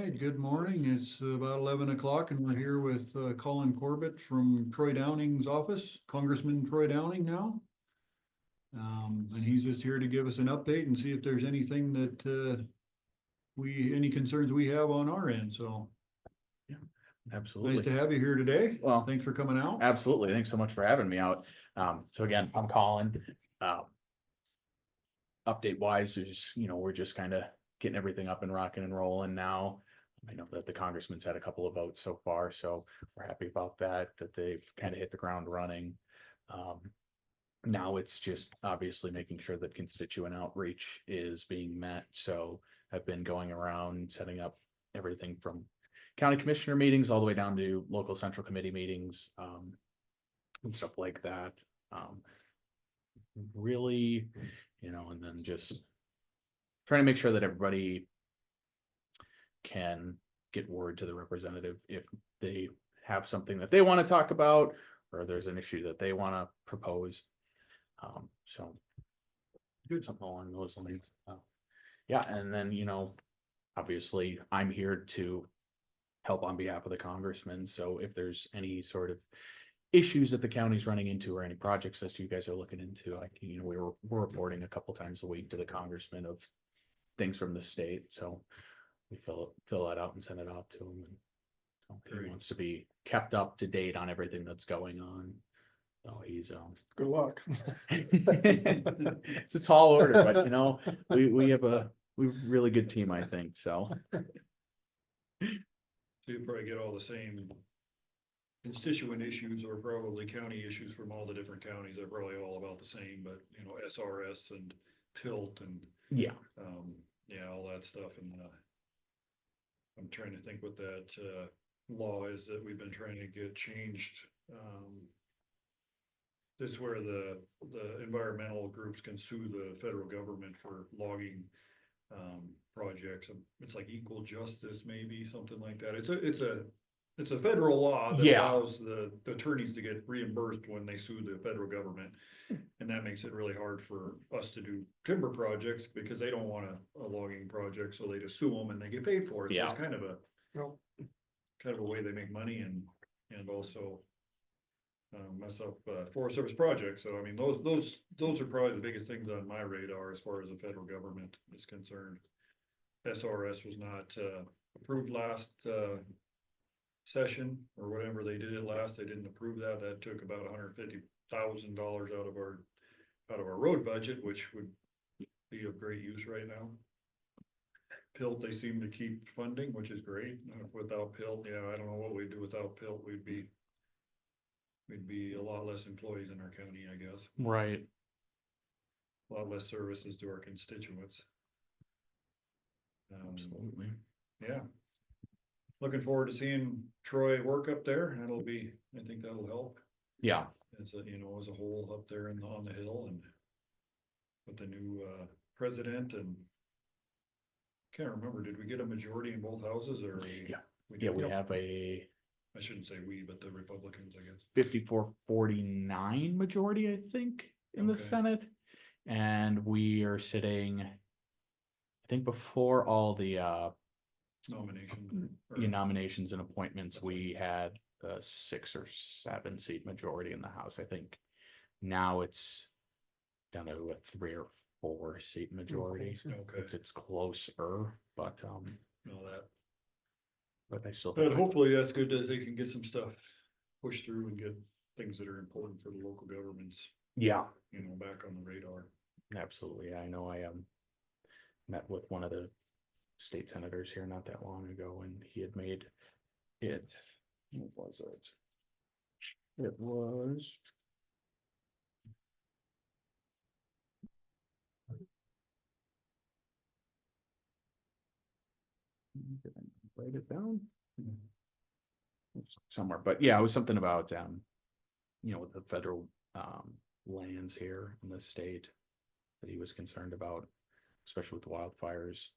right, good morning. It's about 11 o'clock and we're here with Collin Corbett from Troy Downing's office, Congressman Troy Downing now. And he's just here to give us an update and see if there's anything that any concerns we have on our end. So Absolutely. nice to have you here today. Well, Thanks for coming out. Absolutely. Thanks so much for having me out. So again, I'm Collin. Update wise is, we're just kind of getting everything up and rocking and rolling now. I know that the congressman's had a couple of votes so far, so we're happy about that they've kind of hit the ground running. Now it's just obviously making sure that constituent outreach is being met. So I've been going around setting up everything from county commissioner meetings all the way down to local central committee meetings, and stuff like that. Really, and then just trying to make sure that everybody can get word to the representative if they have something that they want to talk about or there's an issue that they want to propose. So do something along those lines. Yeah, and then obviously I'm here to help on behalf of the congressman. So if there's any sort of issues that the county's running into or any projects that you guys are looking into, we're reporting a couple times a week to the congressman of things from the state. So we fill that out and send it out to him. And so he wants to be kept up to date on everything that's going on. So he's Good luck. it's a tall order, but we have a really good team, I think. So You probably get all the same constituent issues or probably county issues from all the different counties. They're probably all about the same, but SRS and PILT and yeah, all that stuff. And I'm trying to think what that law is that we've been trying to get changed. This is where the environmental groups can sue the federal government for logging projects. It's like equal justice, maybe something like that. It's a federal law that allows the attorneys to get reimbursed when they sue the federal government. And that makes it really hard for us to do timber projects because they don't want a logging project, so they just sue them and they get paid for it. So it's kind of a way they make money and also mess up Forest Service projects. So I mean, those are probably the biggest things on my radar as far as the federal government is concerned. SRS was not approved last session or whatever they did it last. They didn't approve that. That took about $150,000 out of our road budget, which would be of great use right now. PILT they seem to keep funding, which is great. Without PILT, I don't know what we'd do without PILT. We'd be a lot less employees in our county, I guess. right. A lot less services to our constituents. Absolutely. Yeah. Looking forward to seeing Troy work up there. I think that'll help. Yeah. As a whole up there on the hill and with the new president and can't remember, did we get a majority in both houses or? We have a, I shouldn't say we, but the Republicans, I guess. 54-49 majority, I think, in the Senate. And we are sitting, I think before all the nominations and appointments, we had a 6 or 7 seat majority in the House. I think now it's down to a 3 or 4 seat majority. It's closer, but but I still think hopefully that's good that they can get some stuff pushed through and get things that are important for the local governments. Back on the radar. Absolutely. I know I met with one of the state senators here not that long ago, and he had made it. What was it? It was. Did I write it down? Somewhere, but yeah, it was something about with the federal lands here in the state that he was concerned about, especially with the wildfires.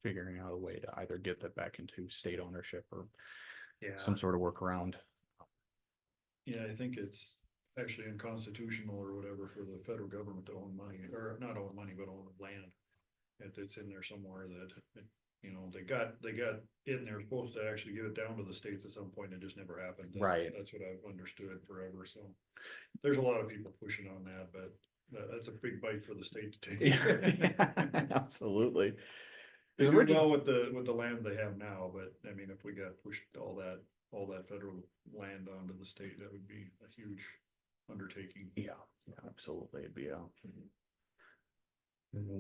Figuring out a way to either get that back into state ownership or some sort of workaround. Yeah, I think it's actually unconstitutional or whatever for the federal government to own money, or not own money, but own land. It's in there somewhere that You know, they got it and they were supposed to actually get it down to the states at some point. It just never happened. Right. That's what I've understood forever. So there's a lot of people pushing on that, but that's a big bite for the state to take. Yeah, absolutely. They do well with the land they have now, but I mean, if we got pushed all that federal land onto the state, that would be a huge undertaking. Yeah, absolutely. It'd be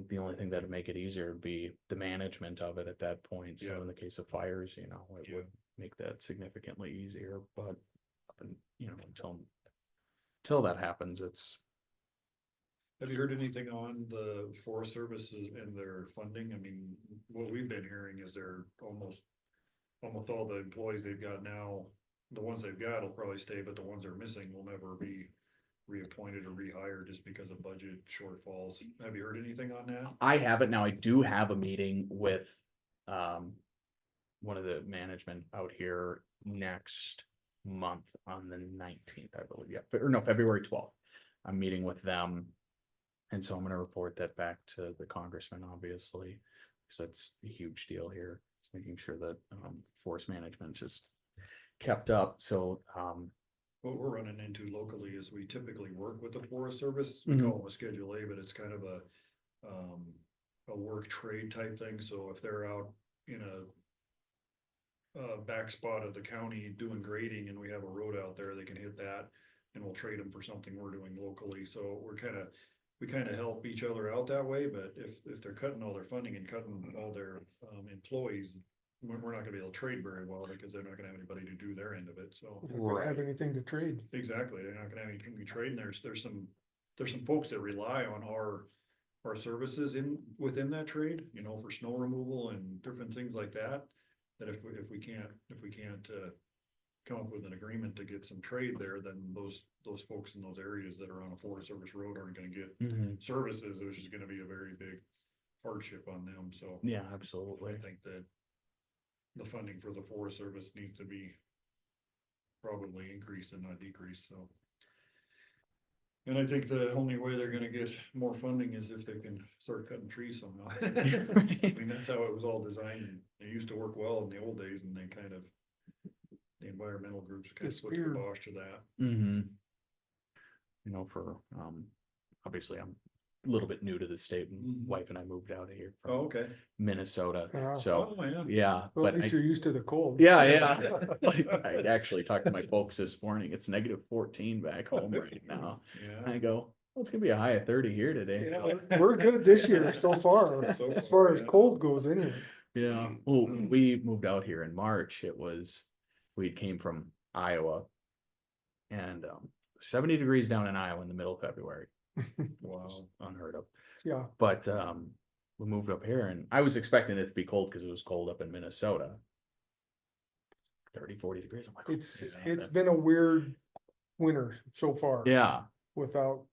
the only thing that'd make it easier would be the management of it at that point. So Yeah. in the case of fires, you know, it Yeah. would make that significantly easier, but you know, until that happens, it's Have you heard anything on the Forest Services and their funding? I mean, what we've been hearing is they're almost all the employees they've got now, the ones they've got will probably stay, but the ones they're missing will never be reappointed or rehired just because of budget shortfalls. Have you heard anything on that? I have it now. I do have a meeting with one of the management out here next month on the 19th, I believe. Yeah, or no, February 12th. I'm meeting with them. And so I'm gonna report that back to the congressman, obviously, because that's a huge deal here. It's making sure that forest management just kept up. So What we're running into locally is we typically work with the Forest Service. We Mhm. call them a Schedule A, but it's kind of a work trade type thing. So if they're out in a back spot of the county doing grading and we have a road out there, they can hit that and we'll trade them for something we're doing locally. So we kind of help each other out that way, but if they're cutting all their funding and cutting all their employees, we're not gonna be able to trade very well because they're not gonna have anybody to do their end of it, so. They don't have anything to trade. Exactly, they're not gonna have anything to trade, and there's some folks that rely on our services within that trade, you know, for snow removal and different things like that. That if we can't come up with an agreement to get some trade there, then those folks in those areas that are on a Forest Service road aren't gonna get services, which is gonna be a very big hardship on them, so. yeah, I absolutely. think that the funding for the Forest Service needs to be probably increased and not decreased, so. And I think the only way they're gonna get more funding is if they can start cutting trees somehow. I mean, that's how it was all designed, and it used to work well in the old days, and they kind of, the environmental groups kind of put the Disappeared. kibosh to that. You know, for obviously I'm a little bit new to the state. Mhm. Wife and I moved out of here from Oh, okay. Minnesota. Yeah. So Oh, yeah. yeah, Well, at but least you're used to the cold. yeah, Like, I actually talked to my folks this morning. It's -14 back home right now. Yeah. I go, well, it's gonna be a high of 30 here today. Yeah, we're good this year so far, So as far, far as yeah. cold goes anyway. Yeah, well, we moved out here in March. We came from Iowa. And 70 degrees down in Iowa in the middle of February. Wow. Unheard of. Yeah, But we moved up here and I was expecting it to be cold because it was cold up in Minnesota. 30, 40 degrees. I'm like, it's been a weird winter so far. yeah. Without,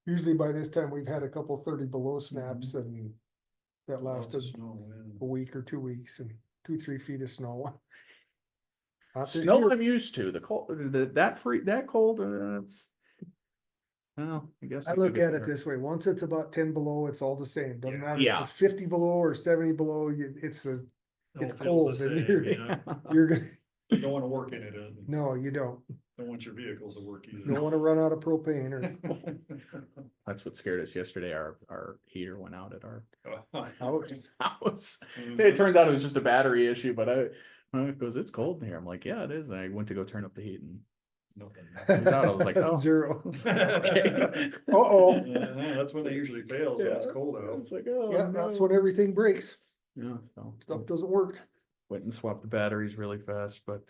usually by this time, we've had a couple 30 below snaps and that Lots of lasted snow, yeah. a week or 2 weeks and 2-3 feet of snow. Not this Snow year. I'm used to. The cold, that cold, it's, well, I guess. I we look could at get it there. this way, once it's about 10 below, it's all the same, doesn't Yeah. matter Yeah. if it's 50 below or 70 below, it's It all It's feels the cold and same, you're- yeah. you're gonna, You don't wanna work in it, no, you don't. don't want your vehicles to work either. You don't wanna run out of propane or. That's what scared us yesterday. Our heater went out at our Ouch. house. Mhm. It turns out it was just a battery issue, but it goes, it's cold in here. I'm like, yeah, it is. And I went to go turn up the heat and Nothing. turns out I was like, oh. Zero. Okay. Uh-oh. Yeah, that's when they usually fail, when it's Yeah. cold out. It's like, oh, Yeah, that's no. when everything breaks. Yeah, so Stuff doesn't work. went and swapped the batteries really fast, but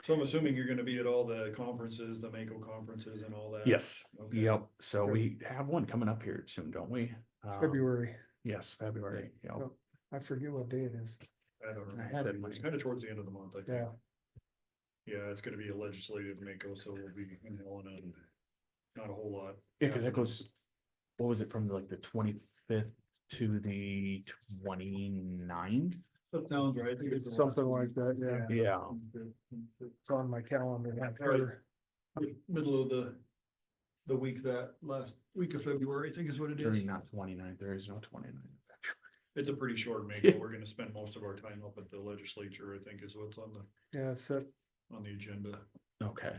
So I'm assuming you're gonna be at all the conferences, the Mako conferences and all that? yes, Okay. yep. So Good. we have one coming up here soon, don't we? February. Yes, February. Yep. Yep. I forget what day it is. I don't I had it in remember. It's my- kinda towards the end of the month, I think. Yeah. Yeah, it's gonna be a legislative Mako, so we'll be in Helena and not a whole lot. Yeah, because that goes, what was it, from like the 25th to the 29th? That sounds right. I think it's the Something last like that, yeah. week. Yeah. It's on my calendar. I'm Right. sure. Middle of the week, that last week of February, I think is what it is. During not 29th, there is no 29th. it's a pretty short makeup. We're gonna spend most of our time up at the legislature, I think is what's on Yeah, it's that, the agenda. Okay,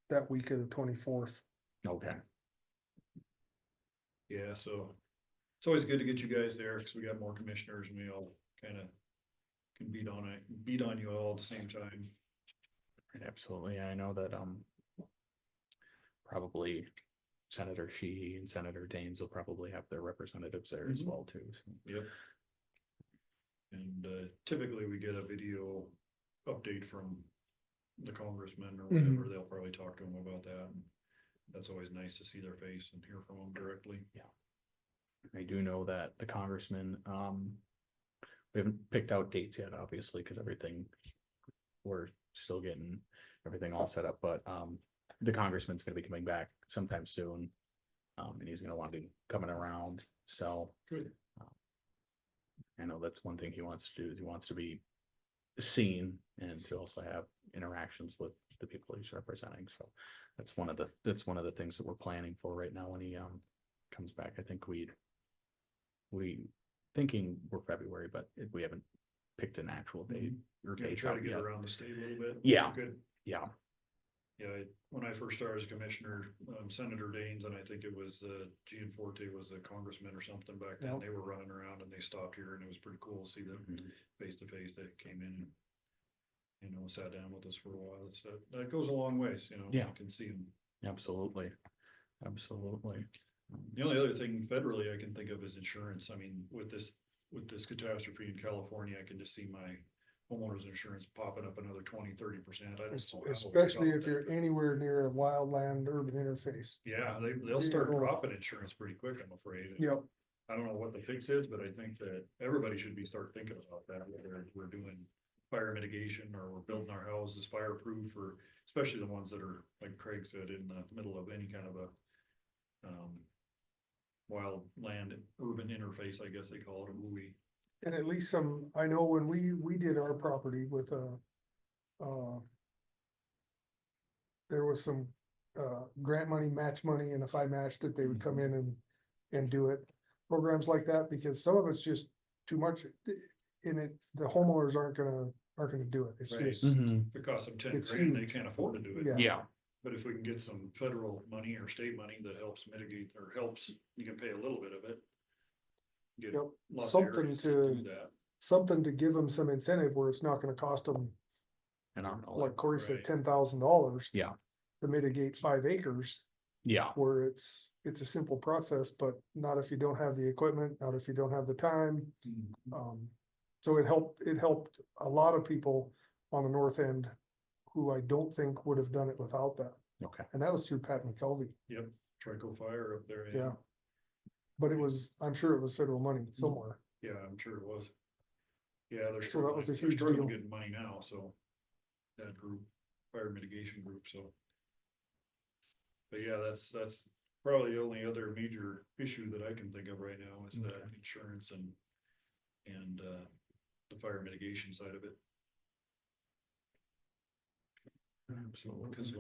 that week of the 24th. okay. Yeah, so it's always good to get you guys there, cause we got more commissioners and we all kinda can beat on you all at the same time. Absolutely. I know that, probably Senator Sheehy and Senator Daines will probably have their representatives there as Mhm. well too. So. Yep. And typically we get a video update from the congressman or whatever, they'll probably talk to them about that. And that's always nice to see their face and hear from them directly. I do know that the congressman, we haven't picked out dates yet, obviously, because we're still getting everything all set up, but the congressman's gonna be coming back sometime soon. And he's gonna want to be coming around, so. Good. I know that's one thing he wants to do, is he wants to be seen and to also have interactions with the people he's representing, so. That's one of the things that we're planning for right now when he comes back. I think we thinking we're February, but we haven't picked an actual date or Yeah, dates try to out get yet. around the state a little bit. Yeah. Good. Yeah, Yeah, when I first started as commissioner, Senator Daines, and I think it was Gianforte was a congressman or something back then, Yep. they were running around and they stopped here and it was pretty cool to see them Mhm. face to face. They came in and, sat down with us for a while. That goes a long ways, Yeah. you can see them. absolutely, absolutely. The only other thing federally I can think of is insurance. I mean, with this catastrophe in California, I can just see my homeowner's insurance popping up another 20-30%. I don't know how it's Especially if something. you're anywhere near a wildland urban interface. Yeah, they'll start Yeah. dropping insurance pretty quick, I'm afraid. Yep, I don't know what the fix is, but I think that everybody should start thinking about that, whether we're doing fire mitigation or we're building our houses fireproof, or especially the ones that are, like Craig said, in the middle of any kind of a wild land urban interface, I guess they call it, a WUI. and at least I know when we did our property with there was some grant money, match money, and if I matched it, they would come in and do it. Programs like that, because some of it's just too much in it, the homeowners aren't gonna do it. It's Right. just, Mhm. If it costs them 10 It's grand, they huge. can't afford to do it. Yeah. Yeah, But if we can get some federal money or state money that helps mitigate or helps, you can pay a little bit of it. Get Yep, lots of something areas to- do that. something to give them some incentive where it's not gonna cost them, and I don't know, like Corey said, Right. $10,000. Yeah. To mitigate 5 acres, yeah, where it's a simple process, but not if you don't have the equipment, not if you don't have the time. So it helped a lot of people on the north end who I don't think would have done it without that. okay, And that was through Pat McKelvey, Yep, Trico Fire up there. yeah. But I'm sure it was federal money somewhere. Yeah, I'm sure it was. Yeah, they're So that was a struggling, huge they're struggling deal. getting money now, so. That group, fire mitigation group, so. But yeah, that's probably the only other major issue that I can think of right now is that Okay. insurance and the fire mitigation side of it. absolutely. Cause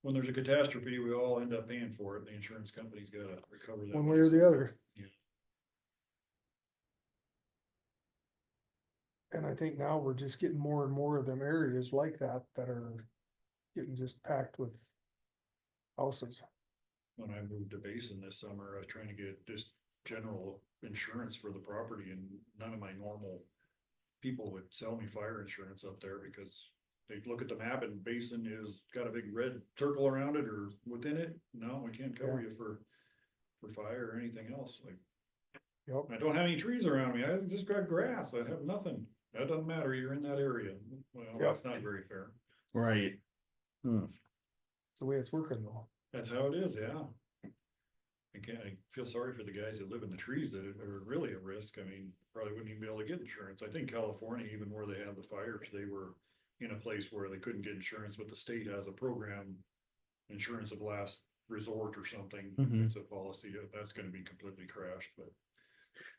when there's a catastrophe, we all end up paying for it. The insurance company's gotta recover that. One money way or the somehow. other. Yeah. And I think now we're just getting more and more of them areas like that are getting just packed with houses. When I moved to Basin this summer, I was trying to get just general insurance for the property, and none of my normal people would sell me fire insurance up there because they look at the map and Basin is got a big red circle around it or within it. No, we can't cover you for fire or anything else. Like, Yep. I don't have any trees around me. I just got grass. I have nothing. That doesn't matter. You're in that area. Well, Yep. that's not very fair. Right. It's the way it's working though. That's how it is, yeah. I feel sorry for the guys that live in the trees that are really at risk. I mean, probably wouldn't even be able to get insurance. I think California, even where they have the fires, they were in a place where they couldn't get insurance, but the state has a program, insurance of last resort or something. Mhm. It's a policy that's gonna be completely crashed, but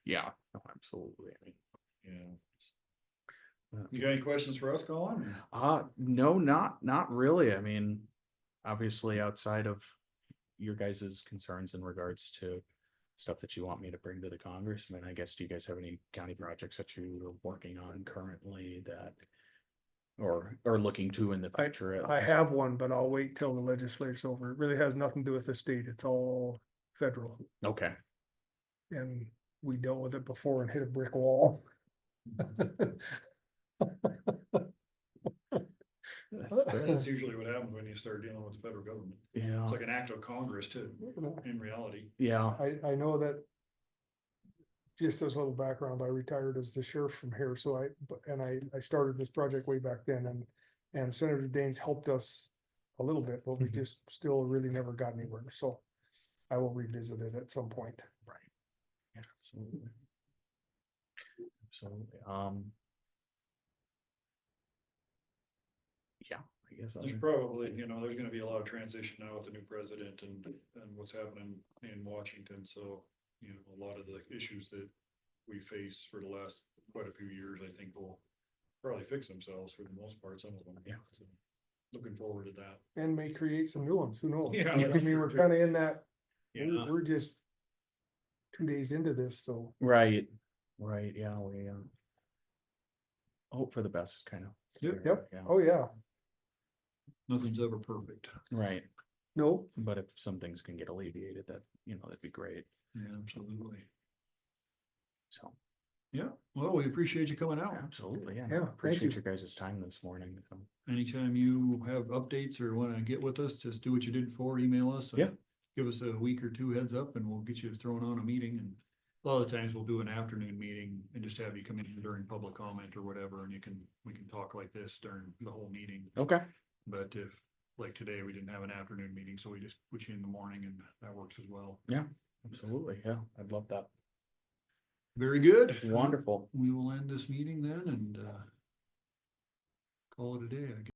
Yeah, no, absolutely. I mean, yeah. You got any questions for us, Colin? no, not really. I mean, obviously outside of your guys' concerns in regards to stuff that you want me to bring to the Congress? I mean, I guess, do you guys have any county projects that you are working on currently that, or looking to in the future? I have one, but I'll wait till the legislature's over. It really has nothing to do with the state. It's all federal. Okay, And we dealt with it before and hit a brick wall. that's fair. That's usually what happens when you start dealing with the federal government. Yeah, It's like an act of Congress too, in reality. yeah, I know that. Just as a little background, I retired as the sheriff from here, so I started this project way back then, and Senator Daines helped us a little bit, but we Mhm. just still really never got anywhere, so I will revisit it at some point. right. Yeah, absolutely. Absolutely, yeah, I guess. There's probably, there's gonna be a lot of transition now with the new president and what's happening in Washington, so, a lot of the issues that we face for the last quite a few years, I think will probably fix themselves for the most part, some of them. Yeah. So, looking forward to that. And may create some new ones, who knows? Yeah, I that's mean, we're true, too. kinda in that, Yeah. we're just 2 days into this, so. Right, yeah, we, hope for the best, kind of. Yep, Yeah, oh, yeah, Nothing's ever perfect. right, no, but if some things can get alleviated, that'd be great, Yeah, absolutely. so. Yeah, well, we appreciate you coming out. Absolutely, yeah. Yeah, no, thank appreciate you. your guys' time this morning. So, Anytime you have updates or wanna get with us, just do what you did before, email us. Yeah. Give us a week or two heads up and we'll get you thrown on a meeting, and a lot of times we'll do an afternoon meeting and just have you come in during public comment or whatever, and we can talk like this during the whole meeting. Okay, But if, like today, we didn't have an afternoon meeting, so we just put you in the morning and that works as well. absolutely, yeah, I'd love that. Very good. Wonderful. We will end this meeting then and call it a day, I guess.